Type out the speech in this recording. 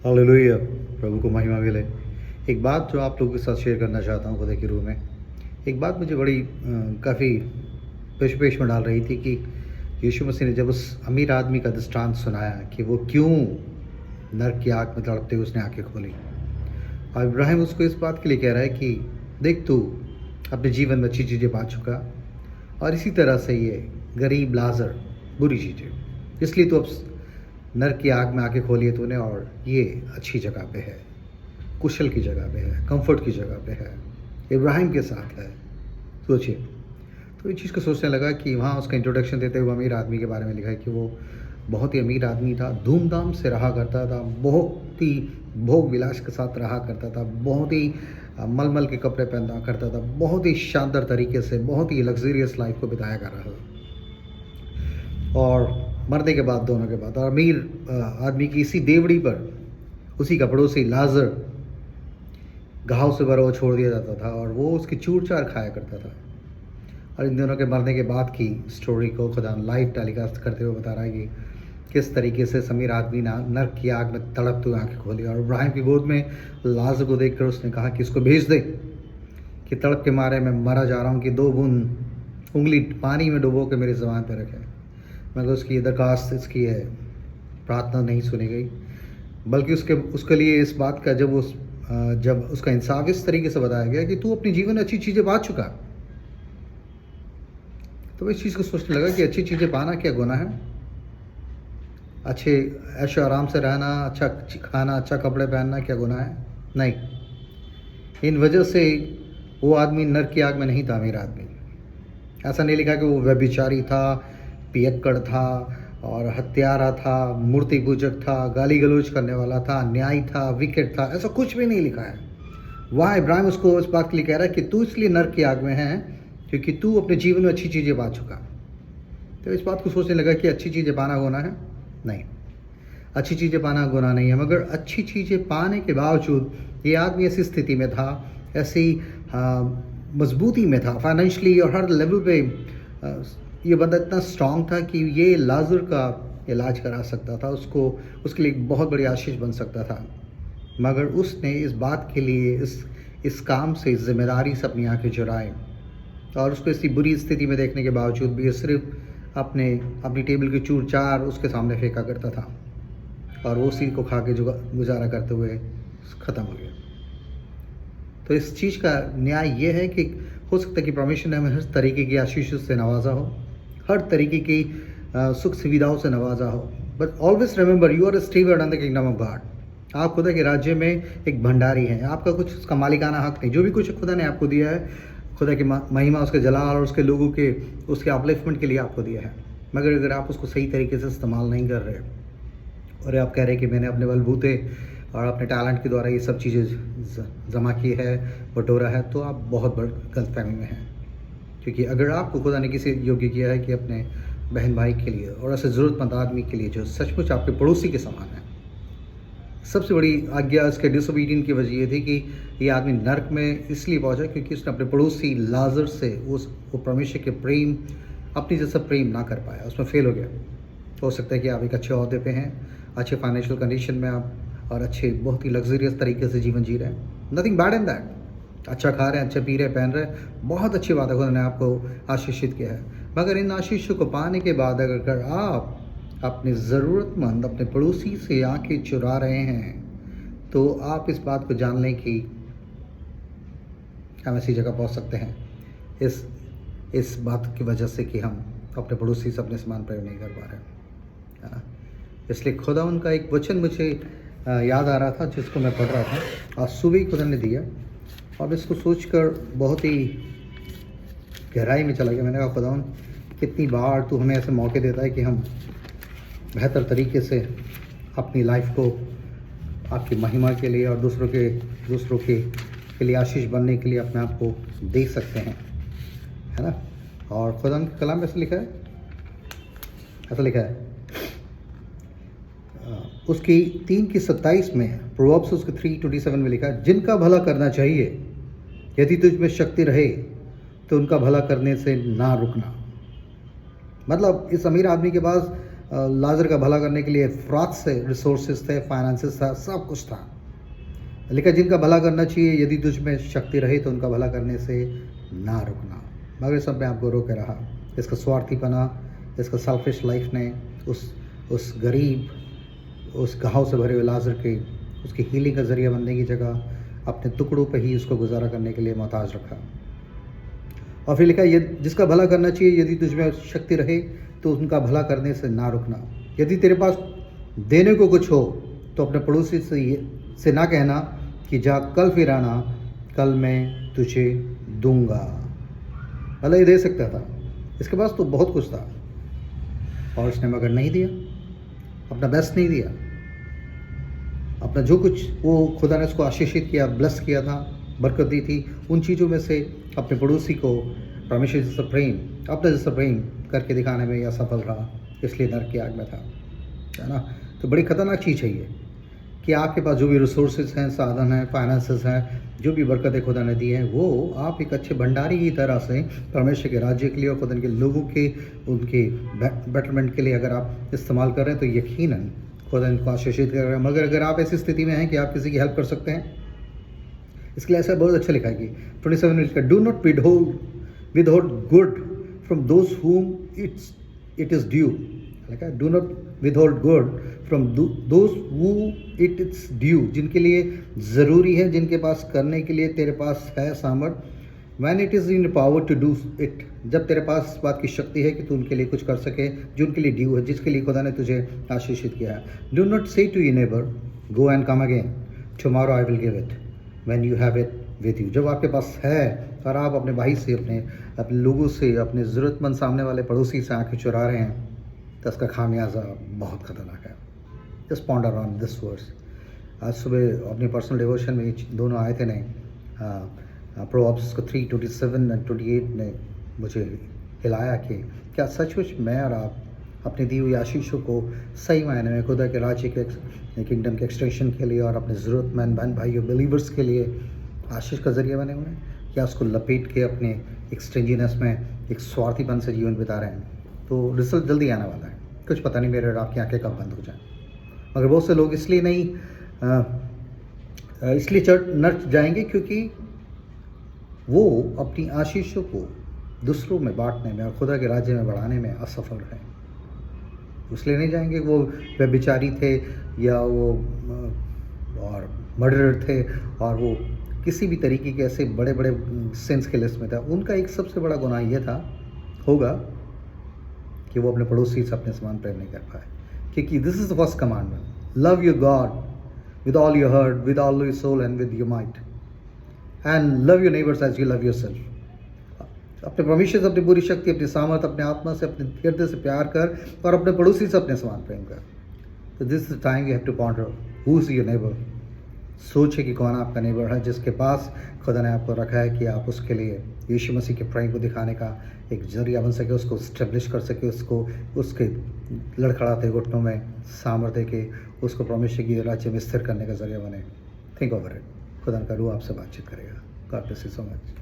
Hallelujah. प्रभु को महिमा मिले। एक बात जो आप लोगों के साथ शेयर करना चाहता हूँ खुदा के रूह में। एक बात मुझे बड़ी काफ़ी पेश में डाल रही थी कि यीशु मसीह ने जब उस अमीर आदमी का दृष्टांत सुनाया कि वो क्यों नरक की आग में तड़पते हुए उसने आंखें खोली, और इब्राहिम उसको इस बात के लिए कह रहा है कि देख, तू अपने जीवन में अच्छी चीज़ें पा चुका, और इसी तरह से ये गरीब लाजर बुरी चीज़ें, इसलिए तो अब नरक की आग में आके खोली है तूने, और ये अच्छी जगह पे है, कुशल की जगह पे है, कंफर्ट की जगह पे है, इब्राहिम के साथ है। सोचिए, तो ये चीज़ को सोचने लगा कि वहाँ उसका इंट्रोडक्शन देते हुए अमीर आदमी के बारे में लिखा है कि वो बहुत ही अमीर आदमी था, धूमधाम से रहा करता था, बहुत ही भोग विलास के साथ रहा करता था, बहुत ही मलमल के कपड़े पहना करता था, बहुत ही शानदार तरीके से बहुत ही लग्जरियस लाइफ को बिताया कर रहा था। और मरने के बाद, दोनों के बाद, और अमीर आदमी की इसी देवड़ी पर उसी का पड़ोसी लाजर घाव से भरा हुआ छोड़ दिया जाता था, और वो उसकी चूर चार खाया करता था। और इन दोनों के मरने के बाद की स्टोरी को खुदा लाइव टेलीकास्ट करते हुए बता रहा है कि किस तरीके से समीर आदमी ने नरक की आग में तड़पते हुए आंखें खोली, और इब्राहिम की गोद में लाजर को देखकर उसने कहा कि इसको भेज दे, कि तड़प के मारे मैं मरा जा रहा हूँ, कि 2 बूंद उंगली पानी में डुबो के मेरी ज़बान पर रखे। मगर उसकी दरखास्त, इसकी है प्रार्थना नहीं सुनी गई, बल्कि उसके लिए इस बात का जब उसका इंसाफ इस तरीके से बताया गया कि तू अपने जीवन में अच्छी चीज़ें पा चुका, तो इस चीज़ को सोचने लगा कि अच्छी चीज़ें पाना क्या गुनाह है? अच्छे ऐशो आराम से रहना, अच्छा खाना, अच्छा कपड़े पहनना क्या गुनाह है? नहीं। इन वजह से वो आदमी नरक की आग में नहीं था। अमीर आदमी, ऐसा नहीं लिखा कि वो व्यभिचारी था, पियक्कड़ था और हत्यारा था, मूर्ति पूजक था, गाली गलौज करने वाला था, न्यायी था, विकेट था, ऐसा कुछ भी नहीं लिखा है। वहाँ इब्राहिम उसको इस बात के लिए कह रहा है कि तू इसलिए नरक की आग में है क्योंकि तू अपने जीवन में अच्छी चीज़ें पा चुका। तो इस बात को सोचने लगा कि अच्छी चीज़ें पाना गुनाह है? नहीं, अच्छी चीज़ें पाना गुनाह नहीं है। मगर अच्छी चीज़ें पाने के बावजूद ये आदमी ऐसी स्थिति में था, ऐसी मजबूती में था फाइनेंशियली और हर लेवल पे, ये बंदा इतना स्ट्रांग था कि ये लाजर का इलाज करा सकता था, उसके लिए एक बहुत बड़ी आशीष बन सकता था। मगर उसने इस बात के लिए, इस काम से, इस जिम्मेदारी से अपनी आंखें चुराई, और उसको इसी बुरी स्थिति में देखने के बावजूद भी ये सिर्फ अपनी टेबल की चूर चार उसके सामने फेंका करता था, और वो उसी को खा के गुजारा करते हुए ख़त्म हो गया। तो इस चीज़ का न्याय ये है कि हो सकता है कि परमेश्वर ने हमें हर तरीके की आशीषों से नवाजा हो, हर तरीके की सुख सुविधाओं से नवाजा हो, but always remember you are a steward in the kingdom of God. आप खुदा के राज्य में एक भंडारी हैं, आपका कुछ उसका मालिकाना हक नहीं। जो भी कुछ खुदा ने आपको दिया है, खुदा की महिमा, उसके जलाल और उसके लोगों के उसके अपलिफ्टमेंट के लिए आपको दिया है। मगर अगर आप उसको सही तरीके से इस्तेमाल नहीं कर रहे, और आप कह रहे हैं कि मैंने अपने बलबूते और अपने टैलेंट के द्वारा ये सब चीज़ें जमा की है, बटोरा है, तो आप बहुत बड़ी गलतफहमी में हैं। क्योंकि अगर आपको खुदा ने किसी योग्य किया है कि अपने बहन भाई के लिए और ऐसे ज़रूरतमंद आदमी के लिए जो सचमुच आपके पड़ोसी के समान है, सबसे बड़ी आज्ञा इसके डिसोबीडियंट की वजह ये थी कि ये आदमी नरक में इसलिए पहुंचा क्योंकि उसने अपने पड़ोसी लाजर से वो परमेश्वर के प्रेम, अपनी जैसा प्रेम ना कर पाया, उसमें फेल हो गया। हो सकता है कि आप एक अच्छे ओहदे पे हैं, अच्छे फाइनेंशियल कंडीशन में आप, और अच्छे बहुत ही लग्जरियस तरीके से जीवन जी रहे हैं, नथिंग बैड इन दैट। अच्छा खा रहे हैं, अच्छा पी रहे हैं, पहन रहे हैं, बहुत अच्छी बात है, खुदा ने आपको आशीषित किया है। मगर इन आशीषों को पाने के बाद अगर आप अपने ज़रूरतमंद, अपने पड़ोसी से आंखें चुरा रहे हैं, तो आप इस बात को जान लें कि हम ऐसी जगह पहुंच सकते हैं इस बात की वजह से कि हम अपने पड़ोसी से अपने समान प्रेम नहीं कर पा रहे हैं, है ना। इसलिए खुदा उनका एक वचन मुझे याद आ रहा था, जिसको मैं पढ़ रहा था, आज सुबह ही खुदा ने दिया, और इसको सोचकर बहुत ही गहराई में चला गया। मैंने कहा, खुदा कितनी बार तू हमें ऐसे मौके देता है कि हम बेहतर तरीके से अपनी लाइफ को आपकी महिमा के लिए और दूसरों के लिए आशीष बनने के लिए अपने आप को दे सकते हैं, है ना। और खुदा के कलाम में ऐसा लिखा है, उसकी 3:27 में, प्रोवर्ब्स उसके 3:27 में लिखा है, जिनका भला करना चाहिए, यदि तुझ में शक्ति रहे तो उनका भला करने से ना रुकना। मतलब इस अमीर आदमी के पास लाजर का भला करने के लिए अफराद से रिसोर्सेज थे, फाइनेंसेस था, सब कुछ था। लेकिन जिनका भला करना चाहिए, यदि तुझ में शक्ति रही तो उनका भला करने से ना रुकना। मगर सब में आपको रोके रहा। इसका स्वार्थीपना, इसका सेल्फिश लाइफ ने उस गरीब, उस घाव से भरे हुए लाजर के, उसकी हीलिंग का ज़रिया बनने की जगह अपने टुकड़ों पे ही उसको गुजारा करने के लिए मोहताज रखा। और फिर लिखा, ये जिसका भला करना चाहिए, यदि तुझ में शक्ति रहे तो उनका भला करने से ना रुकना। यदि तेरे पास देने को कुछ हो तो अपने पड़ोसी से ना कहना कि जा कल फिर आना, कल मैं तुझे दूंगा। भला ये दे सकता था, इसके पास तो बहुत कुछ था, और उसने मगर नहीं दिया, अपना बेस्ट नहीं दिया। अपना जो कुछ वो खुदा ने उसको आशीषित किया, ब्लेस किया था, बरकत दी थी, उन चीज़ों में से अपने पड़ोसी को परमेश्वर जैसा प्रेम, अपने जैसा प्रेम करके दिखाने में यह सफल रहा, इसलिए नरक की आग में था, है ना। तो बड़ी ख़तरनाक चीज़ है ये कि आपके पास जो भी रिसोर्सेज हैं, साधन हैं, फाइनेंसेस हैं, जो भी बरकतें खुदा ने दी हैं, वो आप एक अच्छे भंडारी की तरह से परमेश्वर के राज्य के लिए और खुदा के लोगों के, उनके बेटरमेंट के लिए अगर आप इस्तेमाल कर रहे हैं तो यकीनन खुदा इनको आशीषित कर रहे हैं। मगर अगर आप ऐसी स्थिति में हैं कि आप किसी की हेल्प कर सकते हैं, इसके लिए ऐसा बहुत अच्छा लिखा है कि 27 में लिखा, do not withhold good from those whom it is due। लिखा है, do not withhold good from those who it is due, जिनके लिए ज़रूरी है, जिनके पास करने के लिए तेरे पास है सामर्थ। When it is in power to do it, जब तेरे पास इस बात की शक्ति है कि तू उनके लिए कुछ कर सके, जो उनके लिए ड्यू है, जिसके लिए खुदा ने तुझे आशीषित किया है। Do not say to your neighbour, go and come again, tomorrow I will give it when you have it with you. जब आपके पास है और आप अपने भाई से, अपने लोगों से, अपने ज़रूरतमंद सामने वाले पड़ोसी से आंखें चुरा रहे हैं, तो उसका खामियाजा बहुत ख़तरनाक है। Just ponder on this verse. आज सुबह अपने पर्सनल डिवोशन में दोनों आए थे नहीं, प्रोवर्ब्स को 3:27 और 28 ने मुझे हिलाया कि क्या सचमुच मैं और आप अपनी दी हुई आशीषों को सही मायने में खुदा के राज्य के, किंगडम के एक्सटेंशन के लिए और अपने ज़रूरतमंद बहन भाइयों, बिलीवर्स के लिए आशीष का ज़रिया बने हुए हैं, या उसको लपेट के अपने एक स्ट्रेंजीनेस में, एक स्वार्थीपन से जीवन बिता रहे हैं। तो रिजल्ट जल्दी आने वाला है, कुछ पता नहीं मेरे और आपकी आंखें कब बंद हो जाएं। मगर बहुत से लोग इसलिए नहीं, इसलिए नष्ट जाएंगे क्योंकि वो अपनी आशीषों को दूसरों में बांटने में और खुदा के राज्य में बढ़ाने में असफल हैं। इसलिए नहीं जाएंगे। वो व्यभिचारी थे या वो और मर्डरर थे और वो किसी भी तरीके के ऐसे बड़े बड़े सिंस के लिस्ट में था। उनका एक सबसे बड़ा गुनाह ये था होगा कि वो अपने पड़ोसी से अपने समान प्रेम नहीं कर पाए, क्योंकि this is the first commandment, love your God with all your heart, with all your soul and with your mind, and love your neighbours as you love yourself. अपने परमेश्वर से अपनी पूरी शक्ति, अपनी सामर्थ, अपने आत्मा से, अपने हृदय से प्यार कर और अपने पड़ोसी से अपने समान प्रेम कर। तो this is the time you have to ponder who is your neighbour. सोचिए कि कौन आपका नेबर है जिसके पास खुदा ने आपको रखा है कि आप उसके लिए यीशु मसीह के प्रेम को दिखाने का एक जरिया बन सके, उसको स्टेब्लिश कर सके, उसको उसके लड़खड़ाते घुटनों में सामर्थ्य के उसको परमेश्वर की राज्य में स्थिर करने का जरिया बने। Think over it. खुदा का रूह आपसे बातचीत करेगा। God bless you so much.